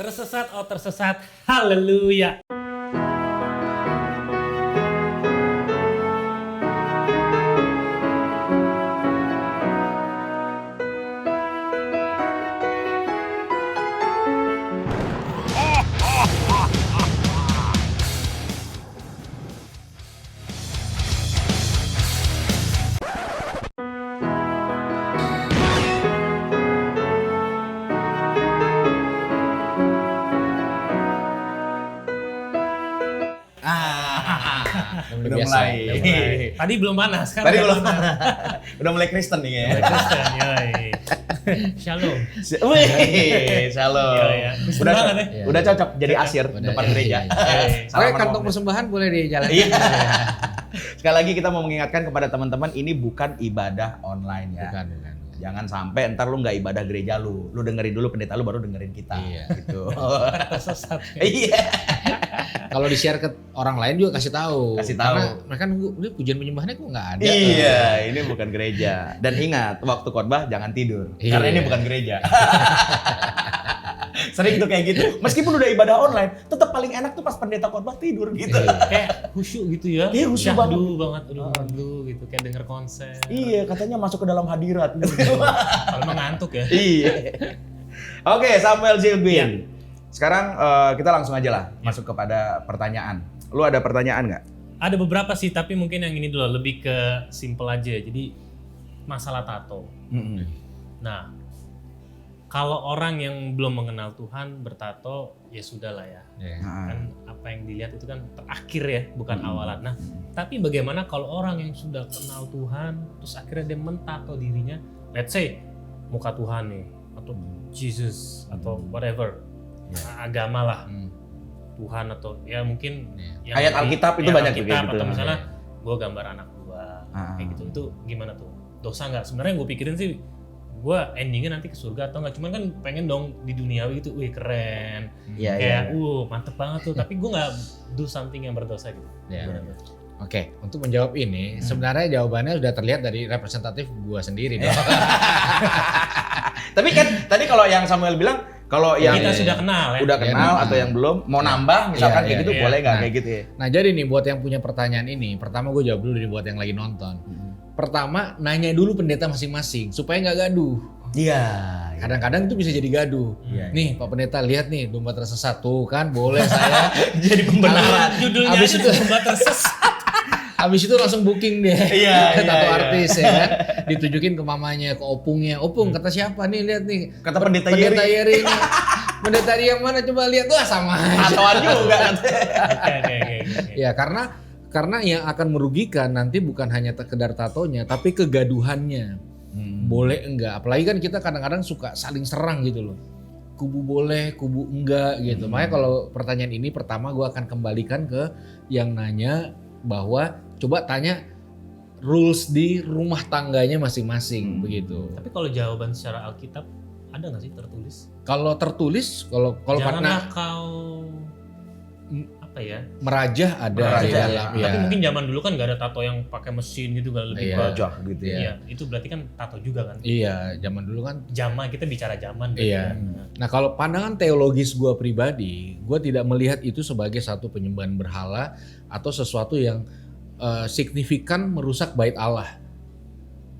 Tersesat, oh tersesat. Haleluya. Udah Biasa, mulai. Tadi belum panas kan? Tadi belum. Udah mulai Kristen nih ya. Kristen, yoi. Shalom. Wih, shalom. Iya, iya. Kristen Udah, banget ya. udah cocok jadi asir Udah, depan iya, gereja. iya, iya. Oke, Salaman kantong ngomong. persembahan boleh dijalankan. Iya. Sekali lagi kita mau mengingatkan kepada teman-teman, ini bukan ibadah online ya. Bukan. Jangan sampai ntar lu nggak ibadah gereja lu dengerin dulu pendeta lu baru dengerin kita. Iya. Gitu. Tersesat. Iya. Kalau di-share ke orang lain juga kasih tahu. Kasih tahu. Karena mereka nunggu, ini pujian penyembahannya kok nggak ada. Iya, ini bukan gereja. Dan ingat, waktu khotbah jangan tidur. Iya. Karena ini bukan gereja. Sering tuh kayak gitu. Meskipun udah ibadah online, tetap paling enak tuh pas pendeta khotbah tidur gitu. Iya. Kayak khusyuk gitu ya. Iya, khusyuk Syahdu banget. Aduh, merdu gitu. Kayak denger konser. Iya, katanya masuk ke dalam hadirat. Kalau emang ngantuk ya. Iya. Oke, Samuel Zilbin. Sekarang kita langsung aja lah masuk kepada pertanyaan. Lu ada pertanyaan nggak? Ada beberapa sih, tapi mungkin yang ini dulu lebih ke simple aja. Jadi masalah tato. Nah, kalau orang yang belum mengenal Tuhan bertato, ya sudah lah ya. Iya. Kan apa yang dilihat itu kan terakhir ya, bukan awalan. Nah, tapi bagaimana kalau orang yang sudah kenal Tuhan, terus akhirnya dia mentato dirinya, let's say muka Tuhan nih, atau Jesus, atau whatever, agama lah, Tuhan atau ya mungkin yang Ayat Alkitab itu banyak juga Alkitab, gitu. atau misalnya gue gambar anak gue, kayak gitu. Itu gimana tuh? Dosa nggak? Sebenarnya gue pikirin sih, gue endingnya nanti ke surga atau nggak? Cuman kan pengen dong di duniawi gitu, wih keren, Iya, kayak mantep banget tuh. Tapi gue nggak do something yang berdosa gitu. Iya. Gimana tuh? Oke, untuk menjawab ini, sebenarnya jawabannya sudah terlihat dari representatif gua sendiri. dong. Tapi kan tadi kalau yang Samuel bilang, kalau yang Kita sudah kenal ya. udah kenal Iya, atau yang belum mau nambah misalkan Iya, kayak iya, gitu iya. boleh nggak Nah. kayak gitu ya? Nah jadi nih buat yang punya pertanyaan ini, pertama gue jawab dulu nih buat yang lagi nonton. Pertama, nanya dulu pendeta masing-masing supaya nggak gaduh. Iya. Kadang-kadang itu bisa jadi gaduh. Iya. Nih Pak Pendeta lihat nih domba tersesat tuh kan boleh saya. Jadi pembenaran. Judulnya Habis aja itu- domba tersesat. Habis itu langsung booking deh. Iya, iya, Tato iya. artis ya kan. Ditunjukin ke mamanya, ke opungnya. Opung kata siapa nih lihat nih. Kata pendeta Pendeta Yeri. Yeri nih. Pendeta Yeri yang mana coba lihat. Wah sama aja. Tatoan juga katanya. Oke. Ya karena yang akan merugikan nanti bukan hanya sekedar tatonya tapi kegaduhannya. Boleh enggak? Apalagi kan kita kadang-kadang suka saling serang gitu loh. Kubu boleh, kubu enggak gitu. Makanya kalau pertanyaan ini pertama gue akan kembalikan ke yang nanya bahwa coba tanya rules di rumah tangganya masing-masing begitu. Tapi kalau jawaban secara Alkitab ada nggak sih tertulis? Kalau tertulis, kalau Janganlah pernah kau apa ya? merajah ada di Merajah, dalam Tapi ya. mungkin zaman dulu kan nggak ada tato yang pakai mesin gitu, nggak lebih Iya. ke- Bajak gitu ya. Iya, itu berarti kan tato juga kan? Iya, zaman dulu kan. Zaman, kita bicara zaman. berarti Iya. kan? Nah kalau pandangan teologis gue pribadi, gue tidak melihat itu sebagai satu penyembahan berhala atau sesuatu yang signifikan merusak bait Allah.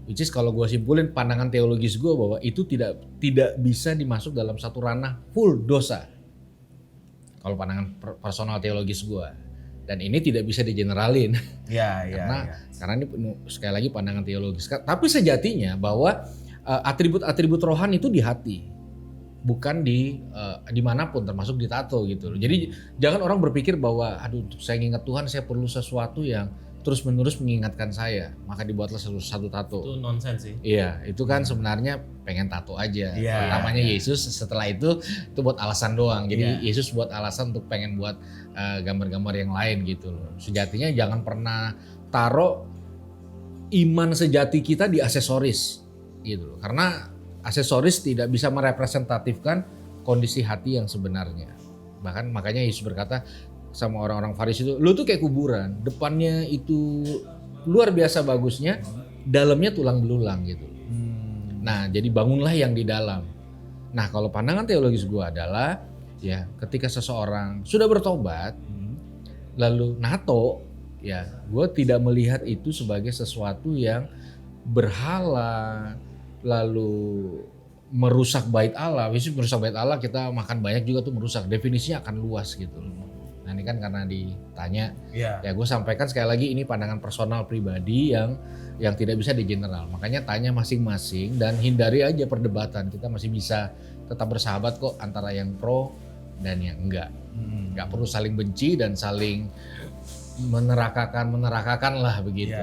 Which is kalau gue simpulin pandangan teologis gue bahwa itu tidak bisa dimasuk dalam satu ranah full dosa. Kalau pandangan personal teologis gue. Dan ini tidak bisa digeneralin. Iya, iya. Karena ini sekali lagi pandangan teologis. Tapi sejatinya bahwa atribut-atribut rohani itu di hati, bukan dimanapun, termasuk di tato gitu loh. Jadi jangan orang berpikir bahwa aduh untuk saya ingat Tuhan saya perlu sesuatu yang terus-menerus mengingatkan saya, maka dibuatlah satu tato. Itu nonsens sih. Iya, itu kan sebenarnya pengen tato aja. Iya. Namanya Yesus, setelah itu buat alasan doang. Jadi Iya. Yesus buat alasan untuk pengen buat gambar-gambar yang lain gitu loh. Sejatinya jangan pernah taruh iman sejati kita di aksesoris gitu loh. Karena aksesoris tidak bisa merepresentatifkan kondisi hati yang sebenarnya. Bahkan makanya Yesus berkata sama orang-orang Farisi itu, lu tuh kayak kuburan, depannya itu luar biasa bagusnya, dalamnya tulang belulang gitu. Nah, jadi bangunlah yang di dalam. Nah, kalau pandangan teologis gue adalah ya ketika seseorang sudah bertobat lalu nato, ya gue tidak melihat itu sebagai sesuatu yang berhala lalu merusak bait Allah. Biasanya merusak bait Allah, kita makan banyak juga tuh merusak. Definisinya akan luas gitu. Nah ini kan karena ditanya, ya gue sampaikan sekali lagi ini pandangan personal pribadi yang tidak bisa di general. Makanya tanya masing-masing dan hindari aja perdebatan. Kita masih bisa tetap bersahabat kok antara yang pro dan yang enggak. Enggak perlu saling benci dan saling menerakakan lah begitu.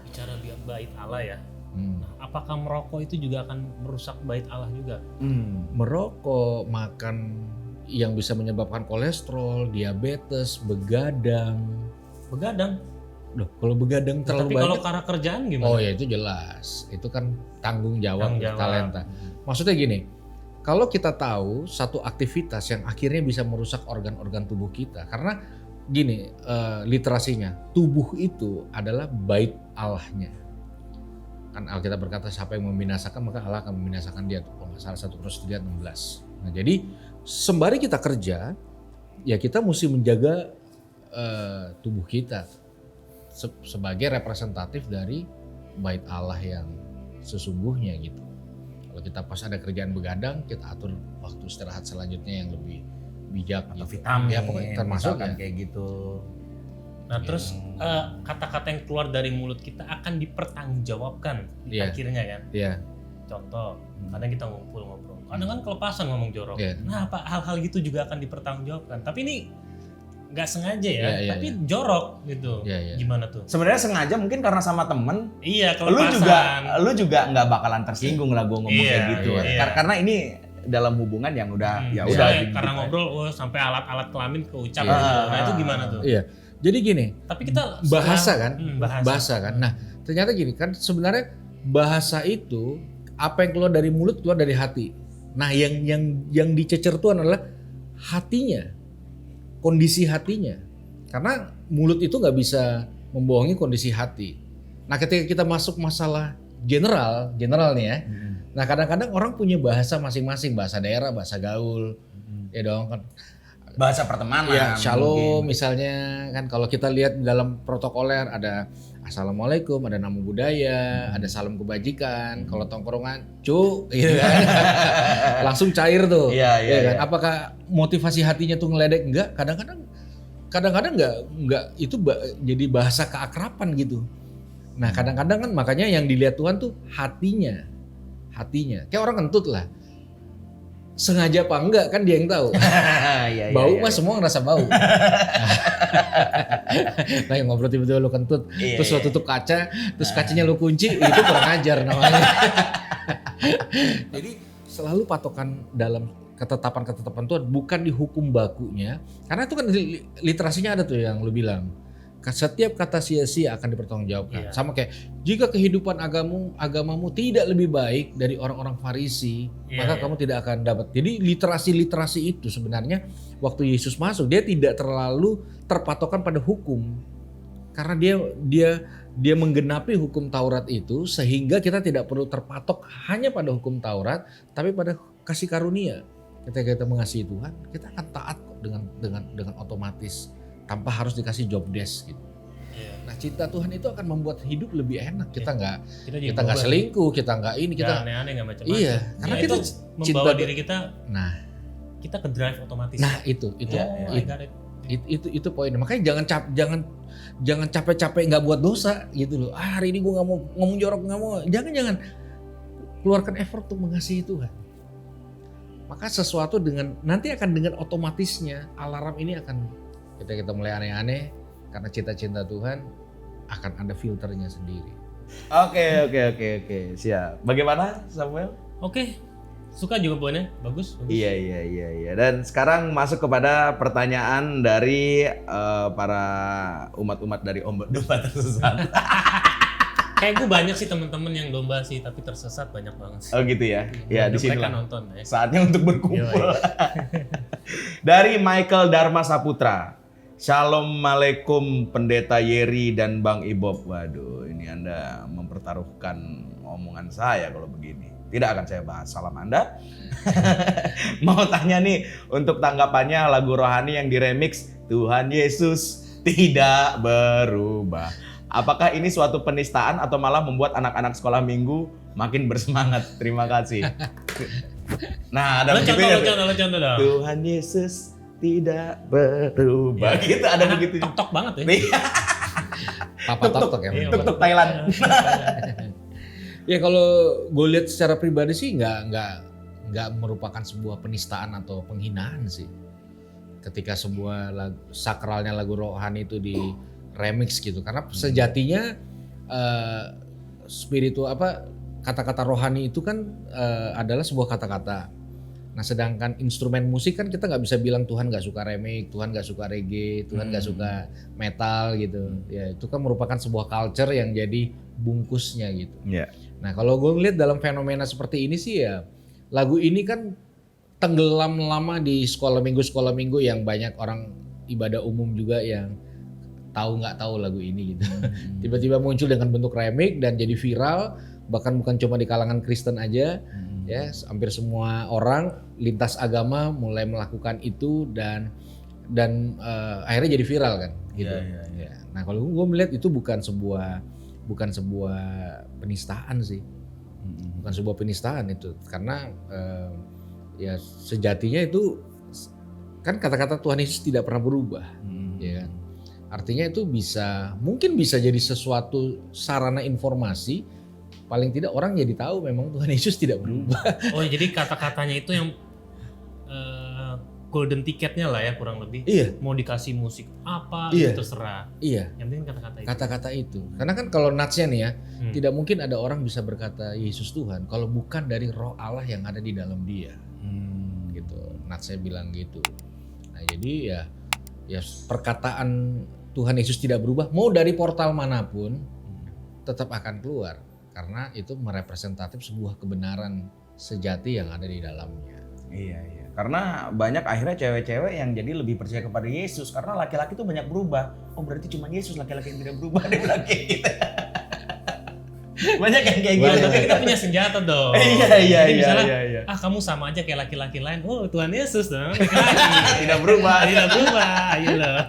Bicara bait Allah ya. Nah, apakah merokok itu juga akan merusak bait Allah juga? Merokok, makan yang bisa menyebabkan kolesterol, diabetes, begadang. Begadang? Loh, kalau begadang terlalu Tapi banyak. kalau karena kerjaan gimana? Oh ya itu jelas. Itu kan tanggung jawab, Tanggung jawab. talenta. Maksudnya gini, kalau kita tahu satu aktivitas yang akhirnya bisa merusak organ-organ tubuh kita. Karena gini, literasinya, tubuh itu adalah bait Allahnya. Kan Alkitab berkata siapa yang membinasakan maka Allah akan membinasakan dia. Kalau nggak salah 1 Korintus 3:16. Nah jadi sembari kita kerja, ya kita mesti menjaga tubuh kita sebagai representatif dari bait Allah yang sesungguhnya gitu. Kalau kita pas ada kerjaan begadang, kita atur waktu istirahat selanjutnya yang lebih bijak Atau gitu. vitamin, Ya pokoknya termasuk misalkan ya. kayak gitu. Nah terus kata-kata yang keluar dari mulut kita akan dipertanggungjawabkan di Iya. akhirnya kan. Iya. Contoh, kadang kita ngumpul ngobrol, kadang kan kelepasan ngomong jorok. Iya. Nah hal-hal gitu juga akan dipertanggungjawabkan. Tapi ini nggak sengaja ya, Iya, tapi jorok gitu. Iya. Gimana tuh? Sebenarnya sengaja mungkin karena sama temen, Iya lu kelepasan. juga nggak bakalan tersinggung lah gue ngomong Iya, kayak gitu. iya. Karena ini dalam hubungan yang udah ya udah Misalnya gitu. karena ngobrol, sampai alat-alat kelamin keucap. Iya. gitu. Nah itu gimana tuh? Iya. Jadi gini, Tapi kita bahasa kan? bahasa. Kan. Nah, ternyata gini kan sebenarnya bahasa itu apa yang keluar dari mulut keluar dari hati. Nah, yang dicecer itu adalah hatinya. Kondisi hatinya. Karena mulut itu nggak bisa membohongi kondisi hati. Nah, ketika kita masuk masalah general nih ya. Nah, kadang-kadang orang punya bahasa masing-masing, bahasa daerah, bahasa gaul. Ya dong kan. Bahasa pertemanan. Ya, shalom mungkin. misalnya kan kalau kita lihat dalam protokoler ada assalamualaikum, ada nama budaya, ada salam kebajikan. Kalau tongkrongan, cu, gitu kan. Langsung cair tuh. Iya, ya kan? iya. Apakah motivasi hatinya tuh ngeledek? Enggak, kadang-kadang enggak itu jadi bahasa keakraban gitu. Nah, kadang-kadang kan makanya yang dilihat Tuhan tuh hatinya. Kayak orang kentut lah. Sengaja apa enggak kan dia yang tahu. Iya, Bau iya. mah semua ngerasa bau. Nah yang ngobrol tiba-tiba lu kentut, Iya, terus lu iya. tutup kaca, terus kacanya lu kunci, itu kurang ajar namanya. Jadi selalu patokan dalam ketetapan Tuhan bukan di hukum bakunya, karena itu kan literasinya ada tuh yang lu bilang. Setiap kata sia-sia akan dipertanggungjawabkan. Iya. Sama kayak jika kehidupan agamamu tidak lebih baik dari orang-orang Farisi, maka kamu tidak akan dapat. Jadi literasi itu sebenarnya waktu Yesus masuk dia tidak terlalu terpatokan pada hukum. Karena dia menggenapi hukum Taurat itu sehingga kita tidak perlu terpatok hanya pada hukum Taurat tapi pada kasih karunia. Ketika kita mengasihi Tuhan, kita akan taat kok dengan otomatis. Tanpa harus dikasih job desk gitu. Iya. Nah cinta Tuhan itu akan membuat hidup lebih enak. Kita nggak jadi nggak berubah. selingkuh, kita nggak ini, Nggak kita aneh-aneh nggak macam-macam. iya. Karena Ya, kita itu membawa diri kita ke drive otomatis. Nah itu I got it. itu poinnya. Makanya jangan capek-capek nggak buat dosa gitu loh. Hari ini gue nggak mau ngomong jorok, nggak mau. Jangan keluarkan effort untuk mengasihi Tuhan. Maka sesuatu nanti akan dengan otomatisnya alarm ini akan ketika kita mulai aneh-aneh karena cinta Tuhan akan ada filternya sendiri. Oke. Siap. Bagaimana Samuel? Oke, suka jawabannya, bagus. Iya. Dan sekarang masuk kepada pertanyaan dari para umat-umat dari domba tersesat. Kayak gue banyak sih temen-temen yang domba sih, tapi tersesat banyak banget sih. Oh gitu ya. Ya di sini mereka lah. nonton ya. Saatnya untuk berkumpul. Yoi. Dari Michael Dharma Saputra. Shalom alaikum Pendeta Yeri dan Bang Ibob. Waduh, ini Anda mempertaruhkan omongan saya kalau begini. tidak akan saya bahas. Salam Anda. Mau tanya nih untuk tanggapannya lagu rohani yang diremix Tuhan Yesus tidak berubah. Apakah ini suatu penistaan atau malah membuat anak-anak sekolah minggu makin bersemangat? Terima kasih. Nah, ada begitu ya. Contoh dong. Tuhan Yesus tidak berubah. Ya. Gitu ada begitu. Tok-tok banget ya. Papa tok-tok ya. Tuk-tuk Thailand. Ya kalau gue lihat secara pribadi sih nggak merupakan sebuah penistaan atau penghinaan sih. Ketika sebuah sakralnya lagu rohani itu di remix gitu, karena sejatinya kata-kata rohani itu kan adalah sebuah kata-kata. Nah sedangkan instrumen musik kan kita nggak bisa bilang Tuhan nggak suka remix, Tuhan nggak suka reggae, Tuhan nggak suka metal gitu. Ya itu kan merupakan sebuah culture yang jadi bungkusnya gitu. Yeah. Nah kalau gue ngeliat dalam fenomena seperti ini sih ya, lagu ini kan tenggelam lama di sekolah minggu yang banyak orang ibadah umum juga yang tahu nggak tahu lagu ini gitu. Tiba-tiba muncul dengan bentuk remix dan jadi viral, bahkan bukan cuma di kalangan Kristen aja. Ya, hampir semua orang lintas agama mulai melakukan itu dan akhirnya jadi viral kan gitu. Ya. Nah kalau gue melihat itu bukan sebuah penistaan sih, bukan sebuah penistaan itu, karena ya sejatinya itu kan kata-kata Tuhan Yesus tidak pernah berubah, ya kan? Artinya itu mungkin bisa jadi sesuatu sarana informasi. Paling tidak orang jadi tahu memang Tuhan Yesus tidak berubah. Oh jadi kata-katanya itu yang golden ticketnya lah ya kurang lebih. Iya. Mau dikasih musik apa Iya. itu terserah. Iya. Yang penting kata-kata itu. Kata-kata itu. Karena kan kalau natsnya nih ya, tidak mungkin ada orang bisa berkata Yesus Tuhan kalau bukan dari Roh Allah yang ada di dalam dia. Gitu. Natsnya bilang gitu. Nah jadi ya perkataan Tuhan Yesus tidak berubah mau dari portal manapun tetap akan keluar. Karena itu merepresentatif sebuah kebenaran sejati yang ada di dalamnya. Iya. Karena banyak akhirnya cewek-cewek yang jadi lebih percaya kepada Yesus karena laki-laki tuh banyak berubah. Oh berarti cuma Yesus laki-laki yang tidak berubah, dia bilang kayak gitu. Banyak yang kayak gitu. Tapi kita punya senjata dong. Iya. Jadi misalnya, kamu sama aja kayak laki-laki lain. Oh Tuhan Yesus dong. Laki-laki. Tidak berubah. Ayo loh.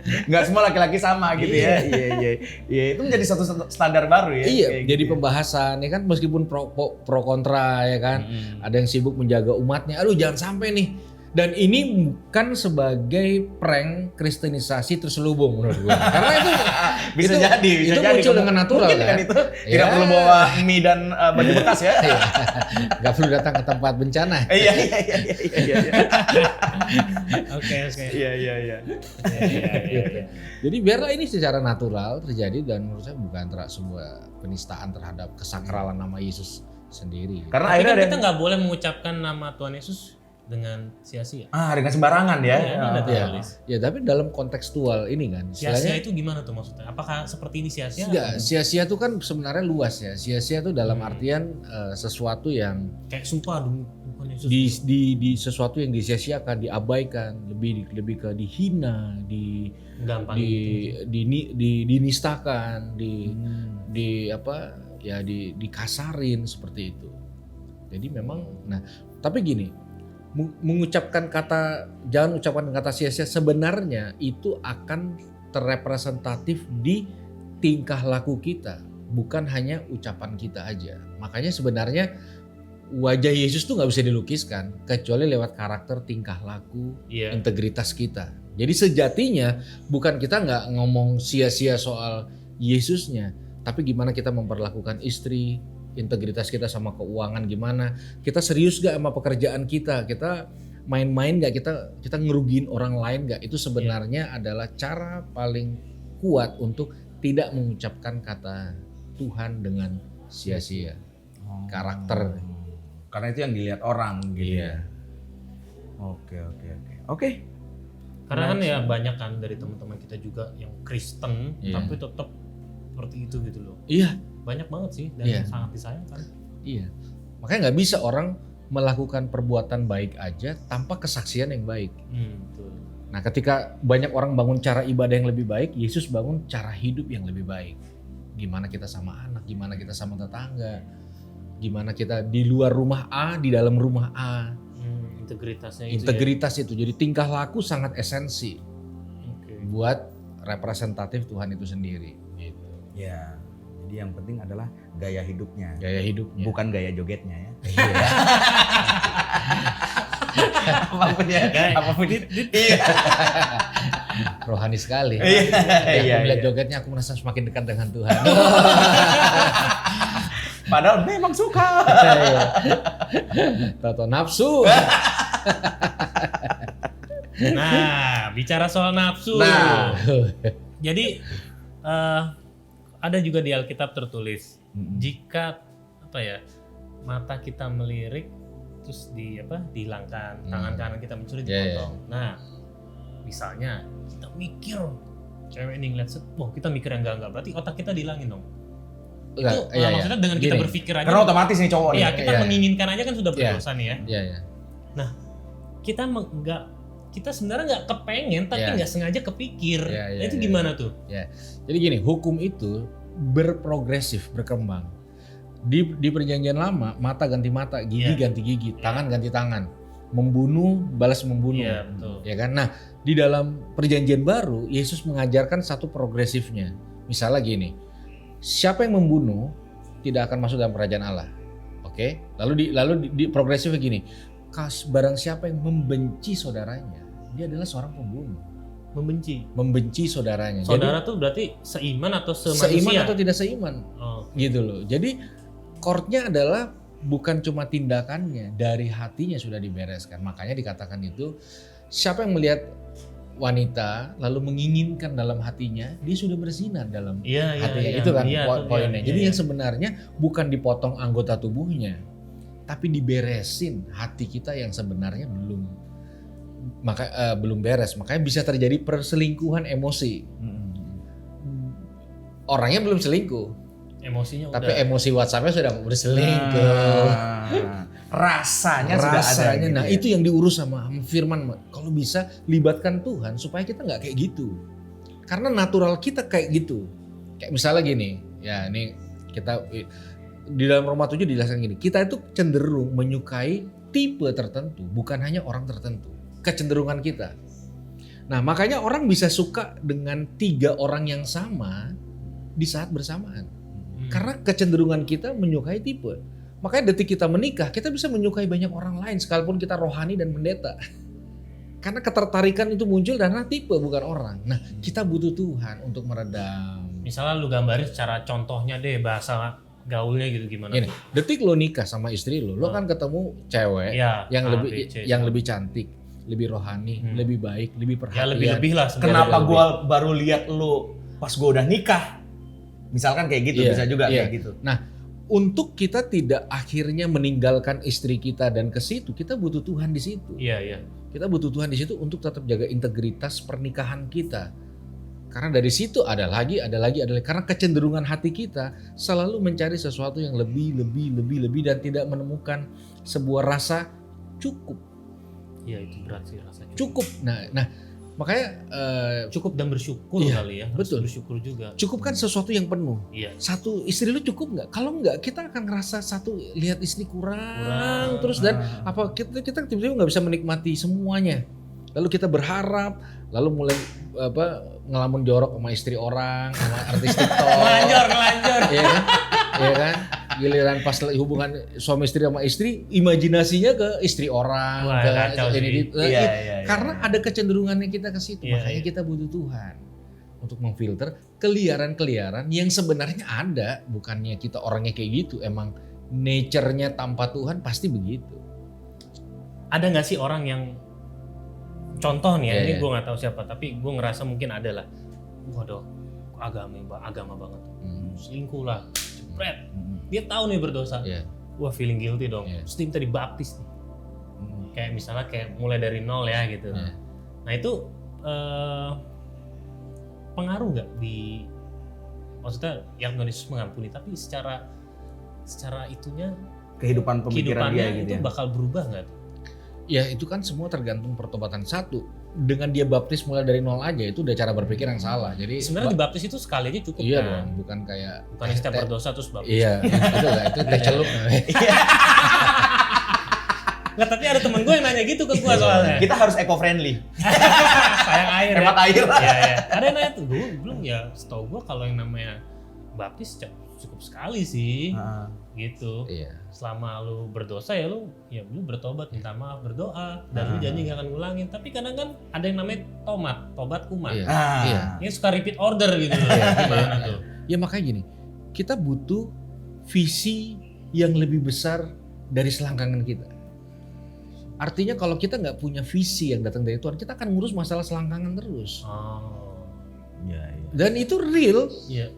Nggak semua laki-laki sama gitu ya. Iya, itu menjadi satu standar baru ya. Iya, kayak jadi gitu. pembahasan ya kan meskipun pro kontra ya kan. Ada yang sibuk menjaga umatnya. Aduh jangan sampai nih. Dan ini bukan sebagai prank kristenisasi terselubung menurut gue. Karena itu bisa jadi muncul dengan natural mungkin kan. dengan itu tidak perlu bawa mie dan baju bekas ya. Gak perlu datang ke tempat bencana. Iya. Oke. Iya. Jadi biarlah ini secara natural terjadi dan menurut saya bukan sebuah penistaan terhadap kesakralan nama Yesus sendiri. Karena Tapi akhirnya kan ada kita nggak boleh mengucapkan nama Tuhan Yesus dengan sia-sia. dengan sembarangan ya. Iya, ada tulis. Ya tapi dalam kontekstual ini kan. Sia-sia itu gimana tuh maksudnya? Apakah seperti ini sia-sia? Enggak, sia-sia itu kan sebenarnya luas ya. Sia-sia itu dalam artian sesuatu yang Kayak sumpah dong Tuhan Yesus. di sesuatu yang disia-siakan, diabaikan, lebih ke dihina, gampang dinistakan, dikasarin seperti itu. Jadi memang tapi gini, jangan ucapkan kata sia-sia sebenarnya itu akan terrepresentatif di tingkah laku kita, bukan hanya ucapan kita aja. Makanya sebenarnya wajah Yesus tuh nggak bisa dilukiskan kecuali lewat karakter, tingkah laku, integritas kita. Jadi sejatinya bukan kita nggak ngomong sia-sia soal Yesusnya, tapi gimana kita memperlakukan istri, integritas kita sama keuangan gimana, kita serius gak sama pekerjaan kita main-main gak, kita ngerugiin orang lain gak, itu sebenarnya adalah cara paling kuat untuk tidak mengucapkan kata Tuhan dengan sia-sia. Karakter. Karena itu yang dilihat orang gitu. Iya. Oke. Karena kan ya banyak kan dari teman-teman kita juga yang Kristen tapi tetap seperti itu gitu loh. Iya. Banyak banget sih dan sangat disayangkan. Iya. Makanya nggak bisa orang melakukan perbuatan baik aja tanpa kesaksian yang baik. Betul. Nah, ketika banyak orang bangun cara ibadah yang lebih baik, Yesus bangun cara hidup yang lebih baik. Gimana kita sama anak, gimana kita sama tetangga, Gimana kita di luar rumah A, di dalam rumah A. Integritasnya itu Integritas itu. Jadi tingkah laku sangat esensi Oke. buat representatif Tuhan itu sendiri. Gitu. Ya. Jadi yang penting adalah gaya hidupnya. Gaya hidupnya. Bukan gaya jogetnya ya. Iya. Apapun ya. Apapun itu. Iya. Rohani sekali. Iya. Aku melihat jogetnya aku merasa semakin dekat dengan Tuhan. Padahal memang suka. Tato nafsu. Nah, bicara soal nafsu. Nah. Jadi ada juga di Alkitab tertulis, jika mata kita melirik terus dihilangkan, tangan kanan kita mencuri dipotong. Nah, misalnya kita mikir cewek ini ngeliat wah kita mikir yang enggak berarti otak kita dihilangin dong. Itu maksudnya dengan kita berpikir aja. Karena otomatis nih cowok nih. Iya, kita menginginkan aja kan sudah berdosa nih ya. Iya. Nah, kita sebenarnya nggak kepengen tapi nggak sengaja kepikir. Nah, itu gimana tuh? Ya. Jadi gini, hukum itu berprogresif, berkembang. Di perjanjian lama, mata ganti mata, gigi ganti gigi, tangan ganti tangan. Membunuh balas membunuh. Iya, betul. Ya kan? Nah, di dalam perjanjian baru Yesus mengajarkan satu progresifnya. Misalnya gini, siapa yang membunuh tidak akan masuk dalam kerajaan Allah. Oke? Lalu di progresifnya gini, barang siapa yang membenci saudaranya, dia adalah seorang pembunuh. Membenci saudaranya. Saudara tuh berarti seiman atau semanusia? Seiman atau tidak seiman. Gitu loh. Jadi courtnya adalah bukan cuma tindakannya, dari hatinya sudah dibereskan. Makanya dikatakan itu, siapa yang melihat wanita lalu menginginkan dalam hatinya, dia sudah berzina dalam hatinya. Itu kan poinnya. Jadi yang sebenarnya bukan dipotong anggota tubuhnya, tapi diberesin hati kita yang sebenarnya belum beres. Makanya bisa terjadi perselingkuhan emosi. Orangnya belum selingkuh, emosinya tapi udah. emosi WhatsApp-nya sudah berselingkuh. Rasanya sudah ada. Gitu nah itu yang diurus sama Firman. Kalau bisa libatkan Tuhan supaya kita nggak kayak gitu. Karena natural kita kayak gitu. Kayak misalnya gini, ya ini kita di dalam Roma 7 dijelaskan gini, kita itu cenderung menyukai tipe tertentu, bukan hanya orang tertentu. Kecenderungan kita. Nah makanya orang bisa suka dengan 3 orang yang sama di saat bersamaan. Karena kecenderungan kita menyukai tipe. Makanya detik kita menikah, kita bisa menyukai banyak orang lain sekalipun kita rohani dan pendeta. Karena ketertarikan itu muncul karena tipe bukan orang. Nah kita butuh Tuhan untuk meredam. Misalnya lu gambarin secara contohnya deh, bahasa gaulnya gitu gimana? Gini, detik lo nikah sama istri lo kan ketemu cewek yang lebih cantik, lebih rohani, lebih baik, lebih perhatian. Ya lebih-lebih lah sebenarnya. Kenapa gue baru lihat lu pas gue udah nikah? Misalkan kayak gitu, bisa juga kayak gitu. Nah, untuk kita tidak akhirnya meninggalkan istri kita dan ke situ, kita butuh Tuhan di situ. Iya. Kita butuh Tuhan di situ untuk tetap jaga integritas pernikahan kita. Karena dari situ ada lagi karena kecenderungan hati kita selalu mencari sesuatu yang lebih dan tidak menemukan sebuah rasa cukup. Iya, itu berat sih rasanya. Cukup. Nah, makanya cukup dan bersyukur kali ya. Betul. Bersyukur juga. Cukup kan sesuatu yang penuh. Iya. Satu istri lu cukup nggak? Kalau nggak, kita akan ngerasa lihat istri kurang terus dan kita tiba-tiba nggak bisa menikmati semuanya. Lalu kita berharap, lalu mulai ngelamun jorok sama istri orang, sama artis TikTok. Ngelanjor. Iya kan? Giliran pas hubungan suami istri sama istri, imajinasinya ke istri orang. Wah, kacau sih. Karena ada kecenderungannya kita ke situ. Makanya kita butuh Tuhan untuk memfilter keliaran-keliaran yang sebenarnya ada. Bukannya kita orangnya kayak gitu, emang nature-nya tanpa Tuhan pasti begitu. Ada nggak sih orang yang contoh nih ya, ini gue nggak tahu siapa, tapi gue ngerasa mungkin ada lah. Waduh, agama banget. Selingkuh lah, jepret. Dia tahu nih berdosa. Wah, feeling guilty dong. Terus dia minta dibaptis nih. Kayak misalnya mulai dari nol ya gitu. Nah itu pengaruh nggak di, maksudnya yang Tuhan Yesus mengampuni, tapi secara itunya kehidupan pemikiran dia gitu itu ya. bakal berubah nggak? Ya itu kan semua tergantung pertobatan. Satu, dengan dia baptis mulai dari nol aja itu udah cara berpikir yang salah. Jadi Sebenarnya dibaptis itu sekali aja cukup iya kan. dong, bukan kayak Bukan setiap berdosa terus baptis. Iya, itu enggak, itu teh celup. Nggak, tapi ada temen gue yang nanya gitu ke gue soalnya. Kita harus eco-friendly. Sayang air ya. Hemat air. Iya, iya. Ada yang nanya tuh, gue belum ya, setahu gue kalau yang namanya baptis cukup sekali sih. Gitu. Iya. Selama lu berdosa ya lu bertobat, minta maaf, berdoa, dan lu janji gak akan ngulangin. Tapi kadang kan ada yang namanya tobat kumat. Iya. Ah. Iya. Ini suka repeat order gitu loh. Gimana tuh? Ya makanya gini, kita butuh visi yang lebih besar dari selangkangan kita. Artinya kalau kita nggak punya visi yang datang dari Tuhan, kita akan ngurus masalah selangkangan terus. Oh. Iya, iya. Dan itu real. Iya.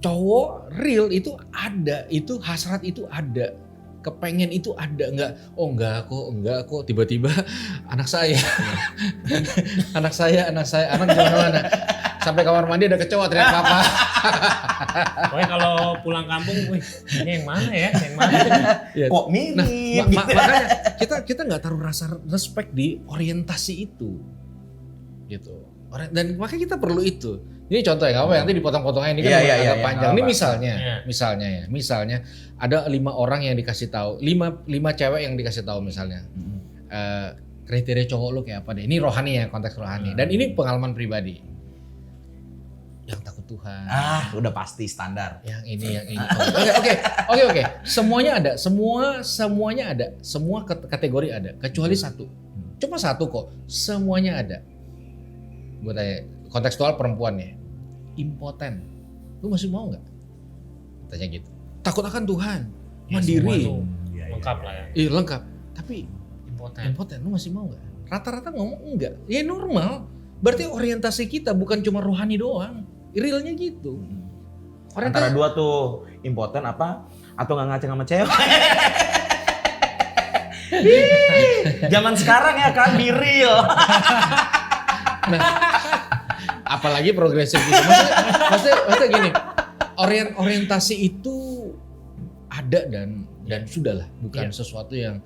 Cowok real itu ada, itu hasrat itu ada, kepengen itu ada, enggak kok tiba-tiba anak anak jangan mana sampai kamar mandi ada kecoa teriak papa. Pokoknya kalau pulang kampung, wih ini yang mana ya, yang mana? Ya. Kok mirip? Makanya kita nggak taruh rasa respect di orientasi itu, gitu. Dan makanya kita perlu itu. Ini contoh ya, nggak apa nanti dipotong-potong aja, ini kan agak panjang. Ini misalnya ada 5 orang yang dikasih tahu, 5 cewek yang dikasih tahu misalnya, kriteria cowok lu kayak apa deh. Ini rohani ya, konteks rohani. Dan ini pengalaman pribadi. Yang takut Tuhan. Udah pasti standar. Yang ini. Oke. Semuanya ada, semuanya ada, semua kategori ada, kecuali satu. Cuma satu kok, semuanya ada. Gue tanya, kontekstual perempuan ya, impoten, lu masih mau nggak? Tanya gitu. Takut akan Tuhan, Ya, mandiri, semua tuh lengkap lah ya. iya lengkap. Tapi Impoten. lu masih mau nggak? Rata-rata ngomong enggak. Ya normal. Berarti orientasi kita bukan cuma rohani doang, realnya gitu. Antara dua tuh, impoten apa atau nggak ngaceng sama cewek. Zaman sekarang ya kan, be real. Nah, apalagi progresif gitu. Maksudnya gini, orientasi itu ada dan sudahlah, bukan sesuatu yang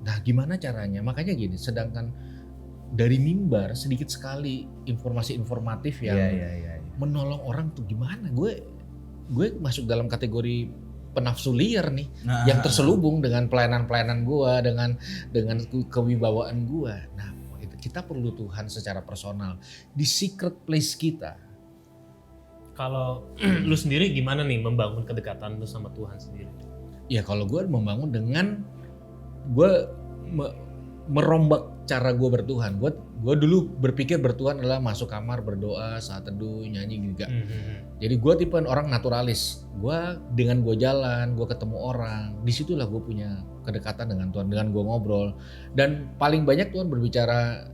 nah gimana caranya? Makanya gini, sedangkan dari mimbar sedikit sekali informasi informatif yang menolong orang tuh gimana? Gue masuk dalam kategori penafsu liar nih, yang terselubung dengan pelayanan gue, dengan kewibawaan gue. Nah, kita perlu Tuhan secara personal di secret place kita. Kalau lu sendiri gimana nih membangun kedekatan lu sama Tuhan sendiri? Ya kalau gue membangun dengan gue merombak cara gue bertuhan. Gue dulu berpikir bertuhan adalah masuk kamar berdoa, saat teduh, nyanyi juga. Jadi gue tipe orang naturalis. Gue dengan gue jalan, gue ketemu orang, disitulah gue punya kedekatan dengan Tuhan, dengan gue ngobrol. Dan paling banyak Tuhan berbicara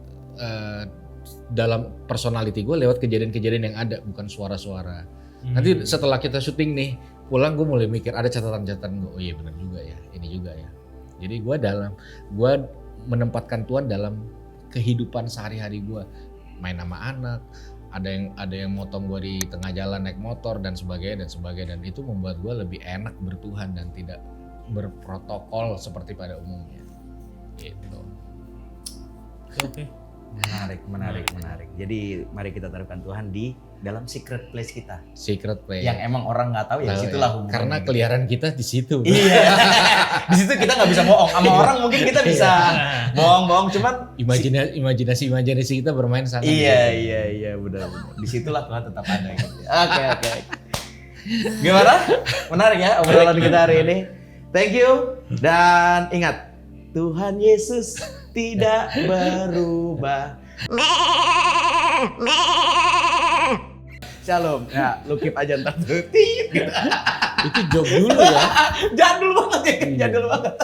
dalam personality gue lewat kejadian-kejadian yang ada, bukan suara-suara. Nanti setelah kita syuting nih, pulang gue mulai mikir ada catatan-catatan gue. Oh iya benar juga ya, ini juga ya. Jadi gue menempatkan Tuhan dalam kehidupan sehari-hari gue. Main sama anak, ada yang motong gue di tengah jalan naik motor dan sebagainya. Dan itu membuat gue lebih enak bertuhan dan tidak berprotokol seperti pada umumnya. Gitu. Oke. Menarik. Jadi mari kita taruhkan Tuhan di dalam secret place kita. Secret place. Yang emang orang nggak tahu ya, situlah hubungan. Karena keliaran kita di situ. Iya. Di situ kita nggak bisa bohong. Sama orang mungkin kita bisa bohong-bohong, cuman imajinasi kita bermain sana. Iya, benar. Disitulah Tuhan tetap ada gitu. Oke. Gimana? Menarik ya obrolan kita hari ini. Thank you dan ingat, Tuhan Yesus tidak berubah. Shalom. Ya, lu keep aja ntar tuh. Itu job dulu ya. Jadul banget ya, jadul banget.